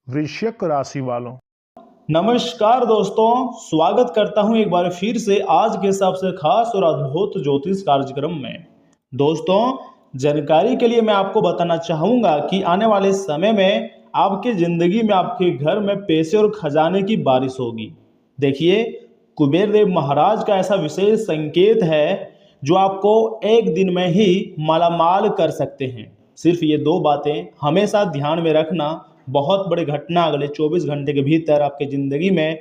वृश्चिक राशि वालों। नमस्कार दोस्तों, स्वागत करता हूं एक बार फिर से आज के सबसे खास और अद्भुत ज्योतिष कार्यक्रम में। दोस्तों, जानकारी के लिए मैं आपको बताना चाहूंगा कि आने वाले समय में आपकी जिंदगी में आपके घर में पैसे और खजाने की बारिश होगी। देखिए, कुबेर देव महाराज का ऐसा विशेष संकेत है जो आपको एक दिन में ही मालामाल कर सकते हैं। सिर्फ ये दो बातें हमेशा ध्यान में रखना। बहुत बड़ी घटना अगले 24 घंटे के भीतर आपकी जिंदगी में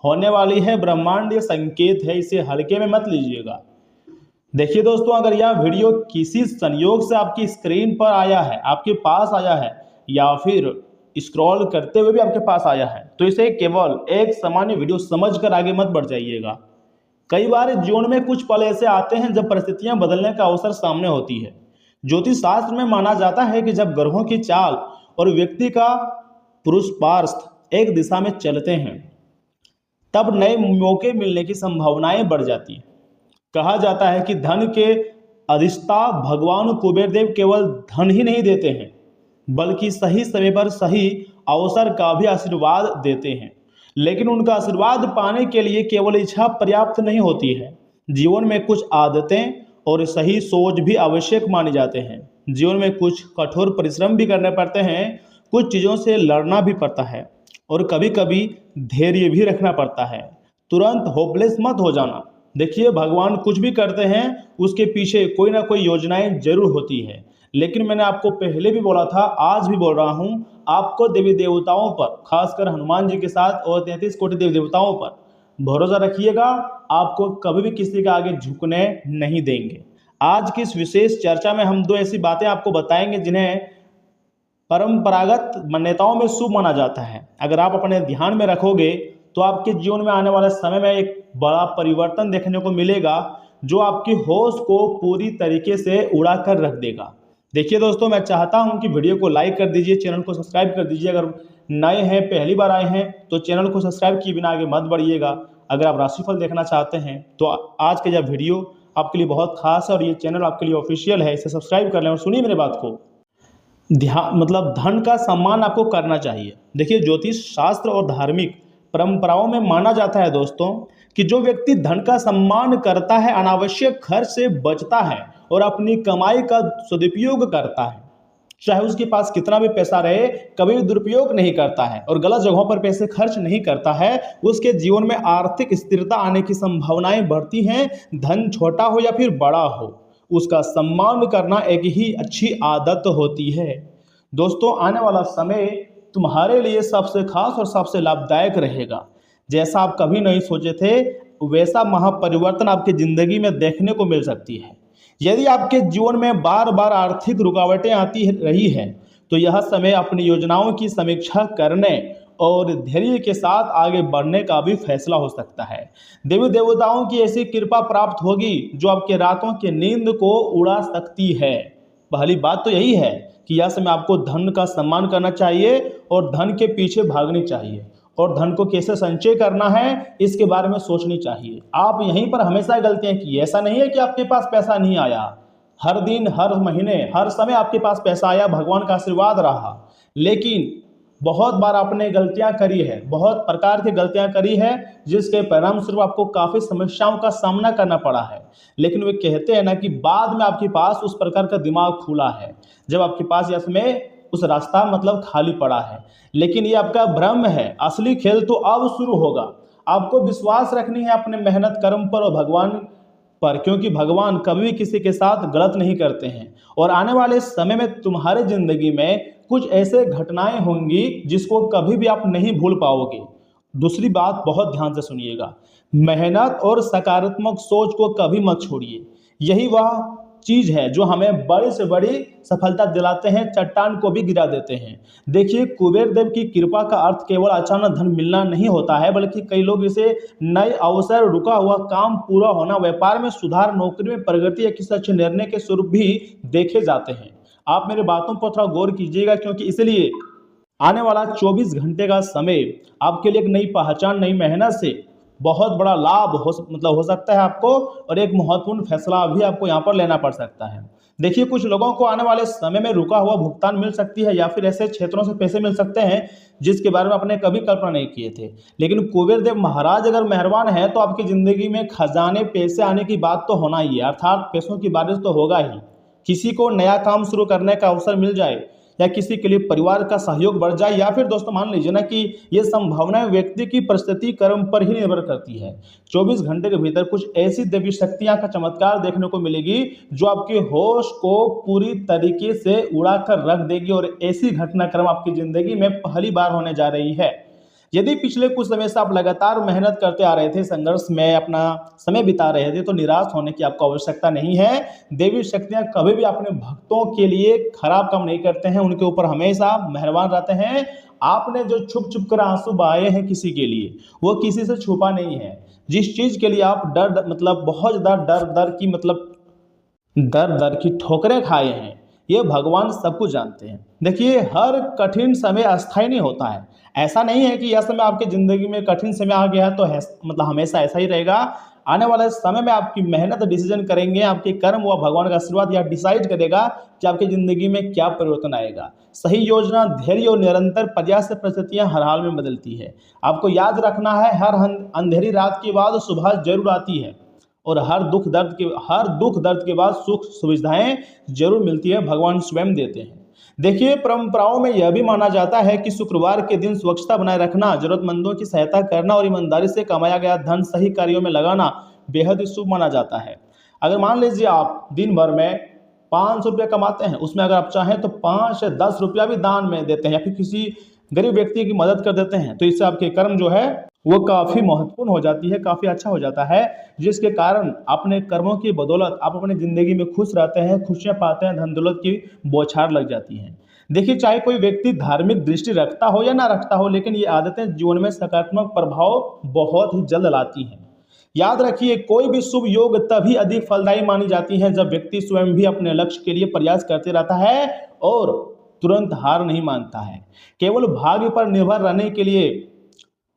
होने वाली है। ब्रह्मांडीय संकेत है, इसे हल्के में मत लीजिएगा। देखिए दोस्तों, अगर यह वीडियो किसी संयोग से आपकी स्क्रीन पर आया है, आपके पास आया है, या फिर स्क्रॉल करते हुए भी आपके पास आया है, तो इसे केवल एक सामान्य वीडियो समझकर आगे मत बढ़ जाइएगा। कई बार जीवन में कुछ पल ऐसे आते हैं जब परिस्थितियां बदलने का अवसर सामने होती है। ज्योतिष शास्त्र में माना जाता है कि जब ग्रहों की चाल और व्यक्ति का पुरुषार्थ एक दिशा में चलते हैं, तब नए मौके मिलने की संभावनाएं बढ़ जाती हैं। कहा जाता है कि धन के अधिष्ठा भगवान कुबेर देव केवल धन ही नहीं देते हैं, बल्कि सही समय पर सही अवसर का भी आशीर्वाद देते हैं। लेकिन उनका आशीर्वाद पाने के लिए केवल इच्छा पर्याप्त नहीं होती है। जीवन में कुछ आदतें और सही सोच भी आवश्यक माने जाते हैं। जीवन में कुछ कठोर परिश्रम भी करने पड़ते हैं, कुछ चीज़ों से लड़ना भी पड़ता है, और कभी कभी धैर्य भी रखना पड़ता है। तुरंत होपलेस मत हो जाना। देखिए, भगवान कुछ भी करते हैं, उसके पीछे कोई ना कोई योजनाएं जरूर होती है। लेकिन मैंने आपको पहले भी बोला था, आज भी बोल रहा हूँ, आपको देवी देवताओं पर, खासकर हनुमान जी के साथ और 33 कोटि देवी देवताओं पर भरोसा रखिएगा। आपको कभी भी किसी के आगे झुकने नहीं देंगे। आज की इस विशेष चर्चा में हम दो ऐसी बातें आपको बताएंगे जिन्हें परंपरागत मान्यताओं में शुभ माना जाता है। अगर आप अपने ध्यान में रखोगे तो आपके जीवन में आने वाले समय में एक बड़ा परिवर्तन देखने को मिलेगा, जो आपकी होश को पूरी तरीके से उड़ा कर रख देगा। देखिए दोस्तों, मैं चाहता हूं कि वीडियो को लाइक कर दीजिए, चैनल को सब्सक्राइब कर दीजिए। अगर नए हैं, पहली बार आए हैं, तो चैनल को सब्सक्राइब किए बिना आगे मत बढ़िएगा। अगर आप राशिफल देखना चाहते हैं तो आज का यह वीडियो आपके लिए बहुत खास है और ये चैनल आपके लिए ऑफिशियल है, इसे सब्सक्राइब कर लें। और सुनिए मेरी बात को, ध्यान धन का सम्मान आपको करना चाहिए। देखिए, ज्योतिष शास्त्र और धार्मिक परंपराओं में माना जाता है दोस्तों कि जो व्यक्ति धन का सम्मान करता है, अनावश्यक खर्च से बचता है और अपनी कमाई का सदुपयोग करता है, चाहे उसके पास कितना भी पैसा रहे, कभी भी दुरुपयोग नहीं करता है और गलत जगहों पर पैसे खर्च नहीं करता है, उसके जीवन में आर्थिक स्थिरता आने की संभावनाएं बढ़ती हैं। धन छोटा हो या फिर बड़ा हो, उसका सम्मान करना एक ही अच्छी आदत होती है। दोस्तों, आने वाला समय तुम्हारे लिए सबसे खास और सबसे लाभदायक रहेगा। जैसा आप कभी नहीं सोचे थे, वैसा महापरिवर्तन आपकी जिंदगी में देखने को मिल सकती है। यदि आपके जीवन में बार बार आर्थिक रुकावटें आती रही हैं, तो यह समय अपनी योजनाओं की समीक्षा करने और धैर्य के साथ आगे बढ़ने का भी फैसला हो सकता है। देवी देवताओं की ऐसी कृपा प्राप्त होगी जो आपके रातों की नींद को उड़ा सकती है। पहली बात तो यही है कि यह समय आपको धन का सम्मान करना चाहिए और धन के पीछे भागनी चाहिए, और धन को कैसे संचय करना है इसके बारे में सोचनी चाहिए। आप यहीं पर हमेशा गलतियां की। ऐसा नहीं है कि आपके पास पैसा नहीं आया, हर दिन, हर महीने, हर समय आपके पास पैसा आया, भगवान का आशीर्वाद रहा। लेकिन बहुत बार आपने गलतियां करी है, बहुत प्रकार की गलतियां करी है, जिसके परिणाम स्वरूप आपको काफी समस्याओं का सामना करना पड़ा है। लेकिन वे कहते हैं ना कि बाद में आपके पास उस प्रकार का दिमाग खुला है, जब आपके पास यह समय उस रास्ता खाली पड़ा है। लेकिन ये आपका भ्रम है, असली खेल तो अब शुरू होगा। आपको विश्वास रखनी है अपने मेहनत कर्म पर और भगवान पर, क्योंकि भगवान कभी भी किसी के साथ गलत नहीं करते हैं। और आने वाले समय में तुम्हारे जिंदगी में कुछ ऐसे घटनाएं होंगी जिसको कभी भी आप नहीं भूल पाओगे। दूसरी बात बहुत ध्यान से सुनिएगा, मेहनत और सकारात्मक सोच को कभी मत छोड़िए। यही वह चीज है जो हमें बड़ी से बड़ी सफलता दिलाते हैं, चट्टान को भी गिरा देते हैं। देखिए, कुबेर देव की कृपा का अर्थ केवल अचानक धन मिलना नहीं होता है, बल्कि कई लोग इसे नए अवसर, रुका हुआ काम पूरा होना, व्यापार में सुधार, नौकरी में प्रगति या किसी अच्छे निर्णय के स्वरूप भी देखे जाते हैं। आप मेरी बातों पर थोड़ा गौर कीजिएगा, क्योंकि इसलिए आने वाला 24 घंटे का समय आपके लिए एक नई पहचान, नई मेहनत से बहुत बड़ा लाभ हो सकता है आपको, और एक महत्वपूर्ण फैसला भी आपको यहाँ पर लेना पड़ सकता है। देखिए, कुछ लोगों को आने वाले समय में रुका हुआ भुगतान मिल सकती है, या फिर ऐसे क्षेत्रों से पैसे मिल सकते हैं जिसके बारे में आपने कभी कल्पना नहीं किए थे। लेकिन कुबेर देव महाराज अगर मेहरबान है तो आपकी जिंदगी में खजाने पैसे आने की बात तो होना ही है, अर्थात पैसों की बारिश तो होगा ही। किसी को नया काम शुरू करने का अवसर मिल जाए, या किसी के लिए परिवार का सहयोग बढ़ जाए, या फिर दोस्तों मान लीजिए ना कि ये संभावनाएं व्यक्ति की परिस्थिति कर्म पर ही निर्भर करती है। 24 घंटे के भीतर कुछ ऐसी देवी शक्तियां का चमत्कार देखने को मिलेगी जो आपके होश को पूरी तरीके से उड़ा कर रख देगी, और ऐसी घटनाक्रम आपकी जिंदगी में पहली बार होने जा रही है। यदि पिछले कुछ समय से आप लगातार मेहनत करते आ रहे थे, संघर्ष में अपना समय बिता रहे थे, तो निराश होने की आपको आवश्यकता नहीं है। देवी शक्तियां कभी भी अपने भक्तों के लिए खराब काम नहीं करते हैं, उनके ऊपर हमेशा मेहरबान रहते हैं। आपने जो छुप छुप कर आंसू बहाए हैं किसी के लिए, वो किसी से छुपा नहीं है। जिस चीज के लिए आप बहुत ज्यादा दर दर की ठोकरें खाए हैं, ये भगवान सब कुछ जानते हैं। देखिए, हर कठिन समय अस्थायी नहीं होता है। ऐसा नहीं है कि यह समय आपकी जिंदगी में कठिन समय आ गया है तो हमेशा ऐसा ही रहेगा। आने वाले समय में आपकी मेहनत डिसीजन करेंगे, आपके कर्म व भगवान का आशीर्वाद यह डिसाइड करेगा कि आपकी जिंदगी में क्या परिवर्तन आएगा। सही योजना, धैर्य और निरंतर प्रयास से परिस्थितियां हर हाल में बदलती है। आपको याद रखना है, हर अंधेरी रात के बाद सुबह जरूर आती है, और हर दुख दर्द के बाद सुख सुविधाएं जरूर मिलती है, भगवान स्वयं देते हैं। देखिए, परंपराओं में यह भी माना जाता है कि शुक्रवार के दिन स्वच्छता बनाए रखना, जरूरतमंदों की सहायता करना और ईमानदारी से कमाया गया धन सही कार्यों में लगाना बेहद ही शुभ माना जाता है। अगर मान लीजिए आप दिन भर में 500 रुपया कमाते हैं, उसमें अगर आप चाहें तो 5 या 10 रुपया भी दान में देते हैं, या फिर किसी गरीब व्यक्ति की मदद कर देते हैं, तो इससे आपके कर्म जो है वो काफी महत्वपूर्ण हो जाती है, काफी अच्छा हो जाता है, जिसके कारण अपने कर्मों की बदौलत आप अपनी जिंदगी में खुश रहते हैं, खुशियां पाते हैं, धन दौलत की बौछार लग जाती है। देखिए, चाहे कोई व्यक्ति धार्मिक दृष्टि रखता हो या ना रखता हो, लेकिन ये आदतें जीवन में सकारात्मक प्रभाव बहुत ही जल्द लाती हैं। याद रखिए, कोई भी शुभ योग तभी अधिक फलदायी मानी जाती है जब व्यक्ति स्वयं भी अपने लक्ष्य के लिए प्रयास करते रहता है और तुरंत हार नहीं मानता है। केवल भाग्य पर निर्भर रहने के लिए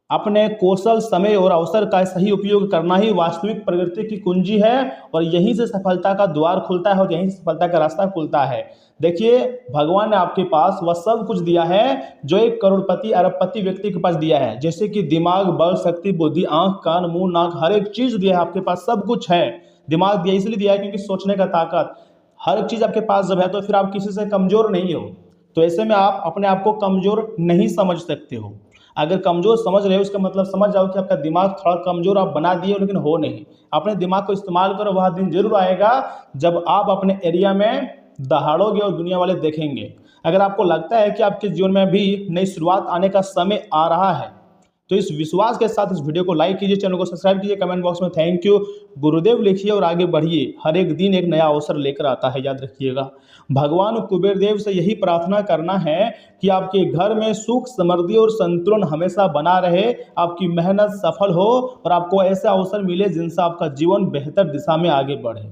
अपने कौशल, समय और अवसर का सही उपयोग करना ही वास्तविक प्रगति की कुंजी है, और यहीं से सफलता का द्वार खुलता है और यहीं से सफलता का रास्ता खुलता है। देखिए, भगवान ने आपके पास वह सब कुछ दिया है जो एक करोड़पति अरबपति व्यक्ति के पास दिया है, जैसे कि दिमाग, बल, शक्ति, बुद्धि, आंख, कान, मुंह, नाक, हर एक चीज दिया है आपके पास, सब कुछ है। दिमाग दिया इसलिए दिया है क्योंकि सोचने का ताकत, हर एक चीज आपके पास जब है तो फिर आप किसी से कमजोर नहीं हो। तो ऐसे में आप अपने आप को कमजोर नहीं समझ सकते हो। अगर कमजोर समझ रहे हो, उसका मतलब समझ जाओ कि आपका दिमाग थोड़ा कमजोर आप बना दिए, लेकिन हो नहीं। अपने दिमाग को इस्तेमाल करो, वह दिन जरूर आएगा जब आप अपने एरिया में दहाड़ोगे और दुनिया वाले देखेंगे। अगर आपको लगता है कि आपके जीवन में भी नई शुरुआत आने का समय आ रहा है, तो इस विश्वास के साथ इस वीडियो को लाइक कीजिए, चैनल को सब्सक्राइब कीजिए, कमेंट बॉक्स में थैंक यू गुरुदेव लिखिए और आगे बढ़िए। हर एक दिन एक नया अवसर लेकर आता है, याद रखिएगा। भगवान कुबेर देव से यही प्रार्थना करना है कि आपके घर में सुख, समृद्धि और संतुलन हमेशा बना रहे, आपकी मेहनत सफल हो और आपको ऐसे अवसर मिले जिनसे आपका जीवन बेहतर दिशा में आगे बढ़े।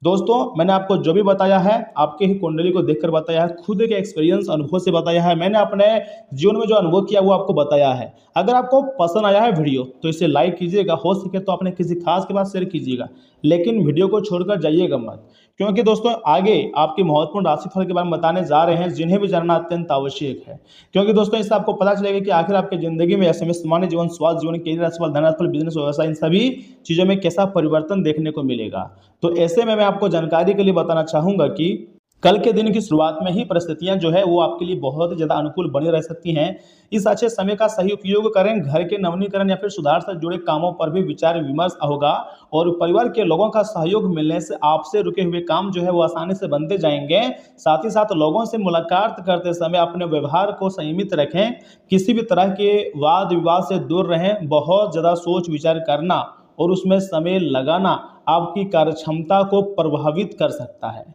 दोस्तों, मैंने आपको जो भी बताया है आपके ही कुंडली को देखकर बताया है, खुद के एक्सपीरियंस, अनुभव से बताया है। मैंने अपने जीवन में जो अनुभव किया वो आपको बताया है। अगर आपको पसंद आया है वीडियो तो इसे लाइक कीजिएगा, हो सके तो अपने किसी खास के पास शेयर कीजिएगा, लेकिन वीडियो को छोड़कर जाइएगा मत, क्योंकि दोस्तों आगे आपके महत्वपूर्ण राशिफल के बारे में बताने जा रहे हैं जिन्हें भी जानना अत्यंत आवश्यक है। क्योंकि दोस्तों इससे आपको पता चलेगा कि आखिर आपकी जिंदगी में ऐसे में सामान्य जीवन, स्वास्थ्य जीवन, कैरियर राशिफल, धन राशिफल, बिजनेस, व्यवसाय, इन सभी चीजों में कैसा परिवर्तन देखने को मिलेगा। तो ऐसे में मैं आपको जानकारी के लिए बताना चाहूंगा कि कल के दिन की शुरुआत में ही परिस्थितियां जो है वो आपके लिए बहुत ज़्यादा अनुकूल बनी रह सकती हैं। इस अच्छे समय का सही उपयोग करें, घर के नवीनीकरण या फिर सुधार से जुड़े कामों पर भी विचार विमर्श होगा, और परिवार के लोगों का सहयोग मिलने से आपसे रुके हुए काम जो है वो आसानी से बनते जाएंगे। साथ ही साथ लोगों से मुलाकात करते समय अपने व्यवहार को संयमित रखें, किसी भी तरह के वाद विवाद से दूर रहें। बहुत ज़्यादा सोच विचार करना और उसमें समय लगाना आपकी कार्यक्षमता को प्रभावित कर सकता है।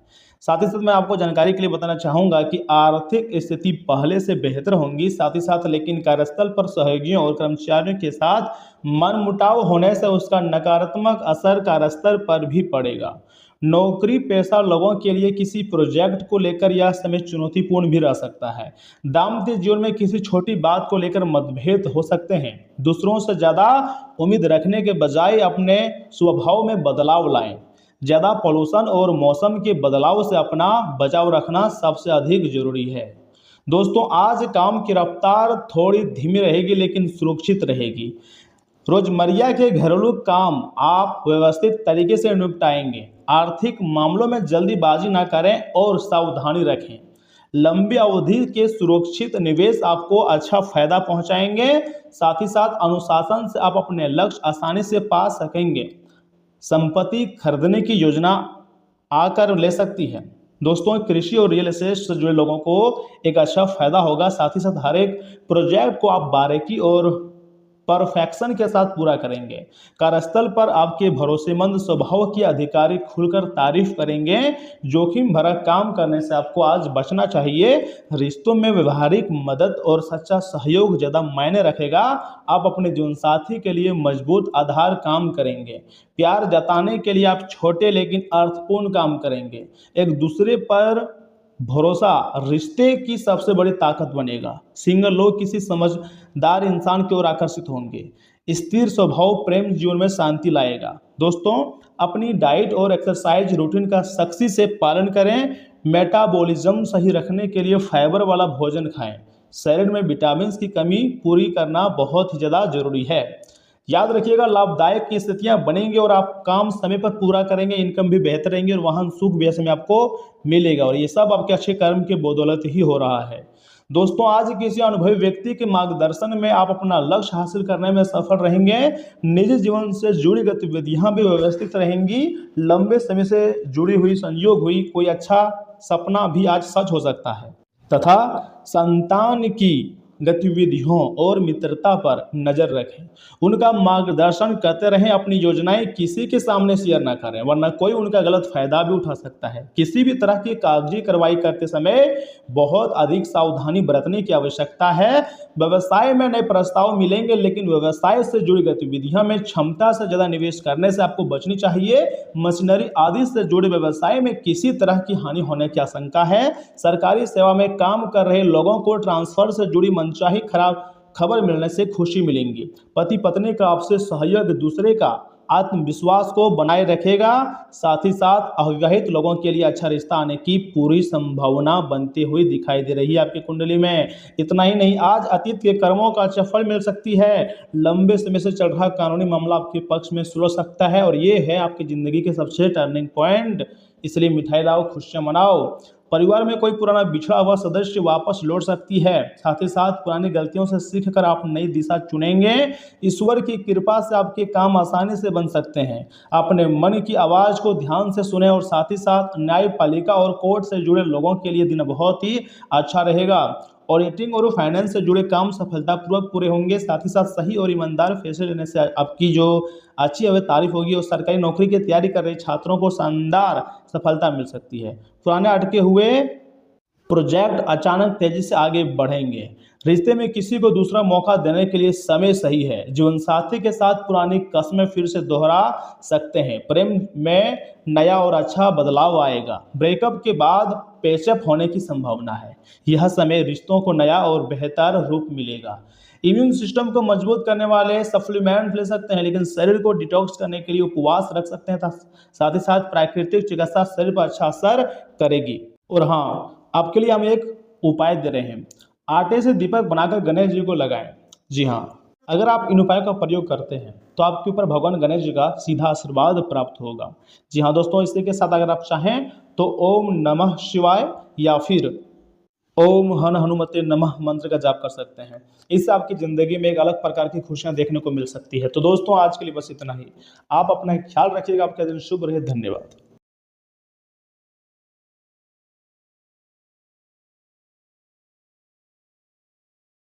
साथ ही साथ मैं आपको जानकारी के लिए बताना चाहूँगा कि आर्थिक स्थिति पहले से बेहतर होंगी, साथ ही साथ लेकिन कार्यस्थल पर सहयोगियों और कर्मचारियों के साथ मनमुटाव होने से उसका नकारात्मक असर कार्यस्थल पर भी पड़ेगा। नौकरी पेशा लोगों के लिए किसी प्रोजेक्ट को लेकर यह समय चुनौतीपूर्ण भी रह सकता है। दाम्पत्य जीवन में किसी छोटी बात को लेकर मतभेद हो सकते हैं। दूसरों से ज़्यादा उम्मीद रखने के बजाय अपने स्वभाव में बदलाव लाएं। ज़्यादा पॉल्यूशन और मौसम के बदलाव से अपना बचाव रखना सबसे अधिक जरूरी है। दोस्तों, आज काम की रफ्तार थोड़ी धीमी रहेगी लेकिन सुरक्षित रहेगी। रोजमर्रा के घरेलू काम आप व्यवस्थित तरीके से निपटाएंगे। आर्थिक मामलों में जल्दीबाजी ना करें और सावधानी रखें। लंबी अवधि के सुरक्षित निवेश आपको अच्छा फायदा पहुंचाएंगे। साथ ही साथ अनुशासन से आप अपने लक्ष्य आसानी से पा सकेंगे। संपत्ति खरीदने की योजना आकर ले सकती है। दोस्तों, कृषि और रियल एस्टेट से जुड़े लोगों को एक अच्छा फायदा होगा। साथ ही साथ हर एक प्रोजेक्ट को आप बारीकी और परफेक्शन के साथ पूरा करेंगे। कार्यस्थल पर आपके भरोसेमंद स्वभाव की अधिकारी खुलकर तारीफ करेंगे। जोखिम भरा काम करने से आपको आज बचना चाहिए। रिश्तों में व्यवहारिक मदद और सच्चा सहयोग ज़्यादा मायने रखेगा। आप अपने जीवन साथी के लिए मजबूत आधार काम करेंगे। प्यार जताने के लिए आप छोटे लेकिन अर्थपूर्ण काम करेंगे। एक दूसरे पर भरोसा रिश्ते की सबसे बड़ी ताकत बनेगा। सिंगल लोग किसी समझदार इंसान की ओर आकर्षित होंगे। स्थिर स्वभाव प्रेम जीवन में शांति लाएगा। दोस्तों, अपनी डाइट और एक्सरसाइज रूटीन का सख्ती से पालन करें। मेटाबॉलिज्म सही रखने के लिए फाइबर वाला भोजन खाएं। शरीर में विटामिन की कमी पूरी करना बहुत ही ज़्यादा जरूरी है। याद रखिएगा, लाभदायक की स्थितियां बनेंगी और आप काम समय पर पूरा करेंगे। इनकम भी बेहतर रहेंगी और वाहन सुख भी ऐसे में आपको मिलेगा और ये सब आपके अच्छे कर्म के बदौलत ही हो रहा है। दोस्तों, आज किसी अनुभवी व्यक्ति के मार्गदर्शन में आप अपना लक्ष्य हासिल करने में सफल रहेंगे। निजी जीवन से जुड़ी गतिविधियां भी व्यवस्थित रहेंगी। लंबे समय से जुड़ी हुई संयोग हुई कोई अच्छा सपना भी आज सच हो सकता है तथा संतान की गतिविधियों और मित्रता पर नजर रखें। उनका मार्गदर्शन करते रहें। अपनी योजनाएं किसी के सामने शेयर ना करें, वरना कोई उनका गलत फायदा भी उठा सकता है। किसी भी तरह की कागजी कार्रवाई करते समय बहुत अधिक सावधानी बरतने की आवश्यकता है। व्यवसाय में नए प्रस्ताव मिलेंगे, लेकिन व्यवसाय से जुड़ी गतिविधियों में क्षमता से ज्यादा निवेश करने से आपको बचनी चाहिए। मशीनरी आदि से जुड़े व्यवसाय में किसी तरह की हानि होने की आशंका है। सरकारी सेवा में काम कर रहे लोगों को ट्रांसफर से जुड़ी मनचाही खराब खबर मिलने से खुशी मिलेंगी। पति पत्नी का आपसे सहयोग दूसरे का आत्मविश्वास को बनाए रखेगा। साथ ही साथ अविवाहित लोगों के लिए अच्छा रिश्ता आने की पूरी संभावना बनती हुई दिखाई दे रही है आपकी कुंडली में। इतना ही नहीं, आज अतीत के कर्मों का अच्छा फल मिल सकती है। लंबे समय से चल रहा कानूनी मामला आपके पक्ष में सुलझ सकता है और ये है आपकी जिंदगी के सबसे टर्निंग पॉइंट। इसलिए मिठाई लाओ, खुशियां मनाओ। परिवार में कोई पुराना बिछड़ा हुआ सदस्य वापस लौट सकती है। साथ ही साथ पुरानी गलतियों से सीखकर आप नई दिशा चुनेंगे। ईश्वर की कृपा से आपके काम आसानी से बन सकते हैं। अपने मन की आवाज़ को ध्यान से सुने और साथ ही साथ न्यायपालिका और कोर्ट से जुड़े लोगों के लिए दिन बहुत ही अच्छा रहेगा। ऑडिटिंग और फाइनेंस से जुड़े काम सफलतापूर्वक पूरे होंगे। साथ ही साथ सही और ईमानदार फैसले लेने से आपकी जो अच्छी तारीफ होगी और सरकारी नौकरी की तैयारी कर रहे छात्रों को शानदार सफलता मिल सकती है। पुराने अटके हुए प्रोजेक्ट अचानक तेजी से आगे बढ़ेंगे। रिश्ते में किसी को दूसरा मौका देने के लिए समय सही है। जीवन साथी के साथ पुरानी कस्में फिर से दोहरा सकते हैं। प्रेम में नया और अच्छा बदलाव आएगा। ब्रेकअप के बाद पेचअप होने की संभावना है। यह समय रिश्तों को नया और बेहतर रूप मिलेगा। इम्यून सिस्टम को मजबूत करने वाले सप्लीमेंट ले सकते हैं, लेकिन शरीर को डिटॉक्स करने के लिए उपवास रख सकते हैं। साथ ही साथ प्राकृतिक चिकित्सा शरीर पर अच्छा असर करेगी। और हाँ, आपके लिए हम एक उपाय दे रहे हैं। आटे से दीपक बनाकर गणेश जी को लगाएं। जी हाँ, अगर आप इन उपायों का प्रयोग करते हैं तो आपके ऊपर भगवान गणेश जी का सीधा आशीर्वाद प्राप्त होगा। जी हाँ दोस्तों, इसी के साथ अगर आप चाहें तो ओम नमः शिवाय या फिर ओम हन हनुमते नमः मंत्र का जाप कर सकते हैं। इससे आपकी ज़िंदगी में एक अलग प्रकार की खुशियां देखने को मिल सकती है। तो दोस्तों, आज के लिए बस इतना ही। आप अपना ख्याल रखिएगा। आपका दिन शुभ रहे। धन्यवाद।